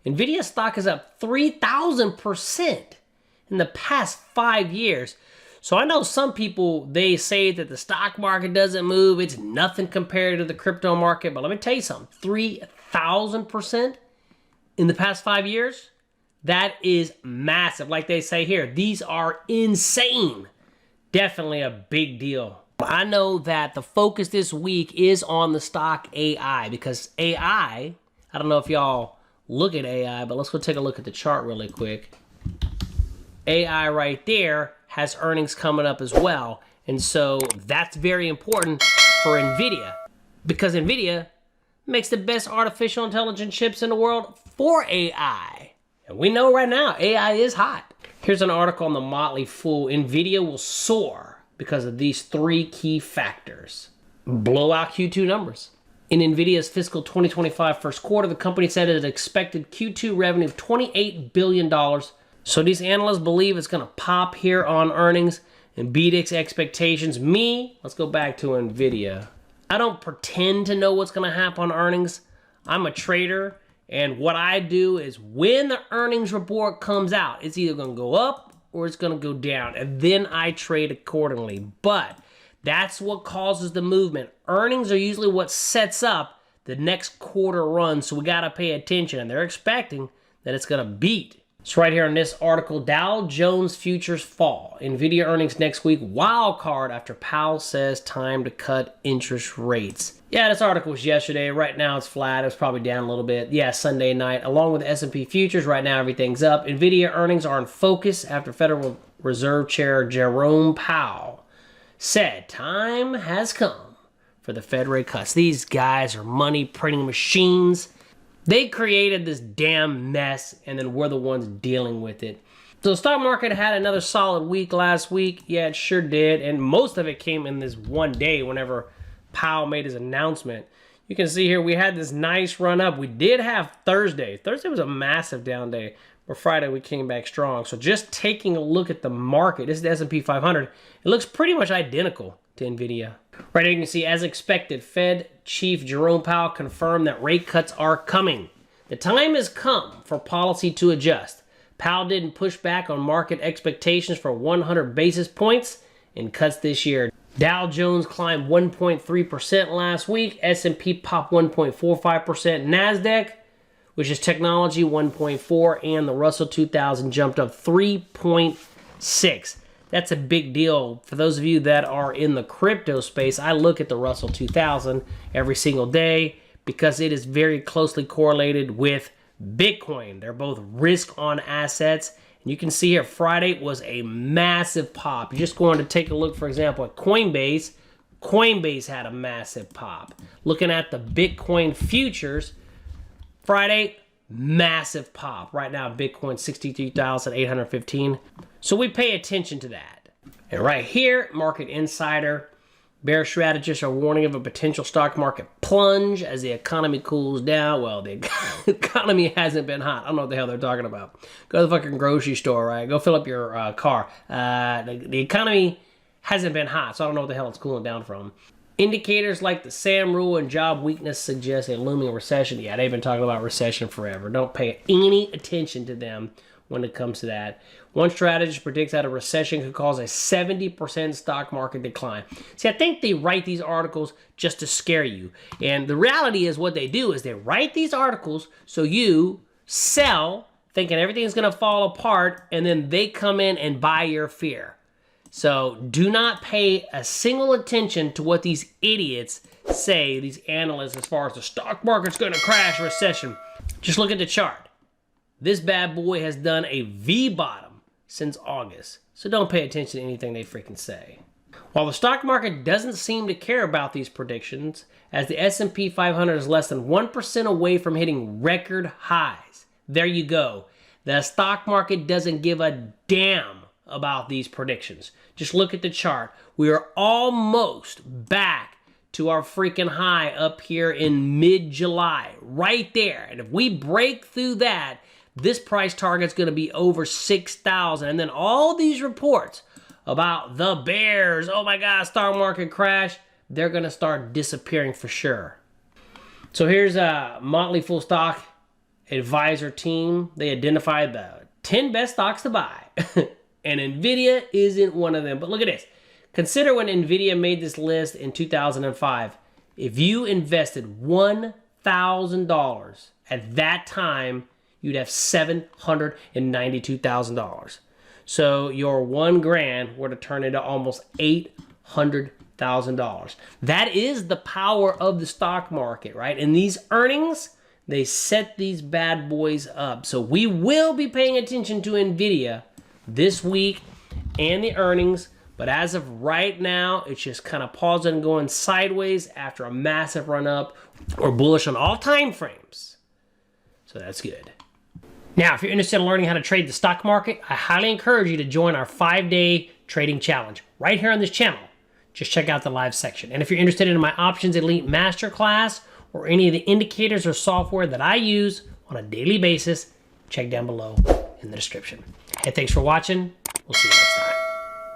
Nvidia stock is up 3,000% in the past 5 years. So I know some people, they say that the stock market doesn't move. It's nothing compared to the crypto market. But let me tell you something, 3,000% in the past 5 years? That is massive. Like they say here, these are insane. Definitely a big deal. I know that the focus this week is on the stock AI, because AI, I don't know if y'all look at AI, but let's go take a look at the chart really quick. AI right there has earnings coming up as well. And so that's very important for Nvidia, because Nvidia makes the best artificial intelligence chips in the world for AI. And we know right now AI is hot. Here's an article on the Motley Fool. Nvidia will soar because of these 3 key factors. Blow out Q2 numbers. In Nvidia's fiscal 2025 first quarter, the company said it expected Q2 revenue of $28 billion. So these analysts believe it's going to pop here on earnings and beat its expectations. Let's go back to Nvidia. I don't pretend to know what's going to happen on earnings. I'm a trader, and what I do is when the earnings report comes out, it's either going to go up or it's going to go down, and then I trade accordingly. But that's what causes the movement. Earnings are usually what sets up the next quarter run, so we got to pay attention, and they're expecting that it's going to beat. It's right here in this article. Dow Jones futures fall. Nvidia earnings next week. Wild card after Powell says time to cut interest rates. Yeah, this article was yesterday. Right now it's flat. It was probably down a little bit. Yeah, Sunday night. Along with the S&P futures, right now everything's up. Nvidia earnings are in focus after Federal Reserve Chair Jerome Powell said time has come for the Fed rate cuts. These guys are money printing machines. They created this damn mess, and then we're the ones dealing with it. So the stock market had another solid week last week. Yeah, it sure did. And most of it came in this one day whenever Powell made his announcement. You can see here we had this nice run up. We did have Thursday. Thursday was a massive down day. But Friday we came back strong. So just taking a look at the market, this is the S&P 500. It looks pretty much identical to Nvidia. Right here you can see, as expected, Fed Chief Jerome Powell confirmed that rate cuts are coming. The time has come for policy to adjust. Powell didn't push back on market expectations for 100 basis points in cuts this year. Dow Jones climbed 1.3% last week. S&P popped 1.45%. NASDAQ, which is technology, 1.4%. And the Russell 2000 jumped up 3.6%. That's a big deal. For those of you that are in the crypto space, I look at the Russell 2000 every single day because it is very closely correlated with Bitcoin. They're both risk on assets. And you can see here, Friday was a massive pop. You're just going to take a look, for example, at Coinbase. Coinbase had a massive pop. Looking at the Bitcoin futures, Friday, massive pop. Right now, Bitcoin 63,815. So we pay attention to that. And right here, Market Insider, bear strategists are warning of a potential stock market plunge as the economy cools down. Well, the economy hasn't been hot. I don't know what the hell they're talking about. Go to the fucking grocery store, right? Go fill up your car. The economy hasn't been hot, so I don't know what the hell it's cooling down from. Indicators like the SAM rule and job weakness suggest a looming recession. Yeah, they've been talking about recession forever. Don't pay any attention to them when it comes to that. One strategist predicts that a recession could cause a 70% stock market decline. See, I think they write these articles just to scare you. And the reality is what they do is they write these articles so you sell thinking everything's going to fall apart, and then they come in and buy your fear. So do not pay a single attention to what these idiots say, these analysts, as far as the stock market's going to crash, recession. Just look at the chart. This bad boy has done a V-bottom since August. So don't pay attention to anything they freaking say. While the stock market doesn't seem to care about these predictions, as the S&P 500 is less than 1% away from hitting record highs. There you go. The stock market doesn't give a damn about these predictions. Just look at the chart. We are almost back to our freaking high up here in mid-July. Right there. And if we break through that, this price target's going to be over 6,000. And then all these reports about the bears, oh my God, stock market crash, they're going to start disappearing for sure. So here's a Motley Fool stock advisor team, they identified the 10 best stocks to buy. And Nvidia isn't one of them. But look at this. Consider when Nvidia made this list in 2005. If you invested $1,000 at that time, you'd have $792,000. So your $1,000 were to turn into almost $800,000. That is the power of the stock market, right? And these earnings, they set these bad boys up. So we will be paying attention to Nvidia this week and the earnings. But as of right now, it's just kind of pausing and going sideways after a massive run up. We're bullish on all time frames. So that's good. Now, if you're interested in learning how to trade the stock market, I highly encourage you to join our 5-day trading challenge right here on this channel. Just check out the live section. And if you're interested in my Options Elite Masterclass or any of the indicators or software that I use on a daily basis, check down below in the description. Hey, thanks for watching. We'll see you next time.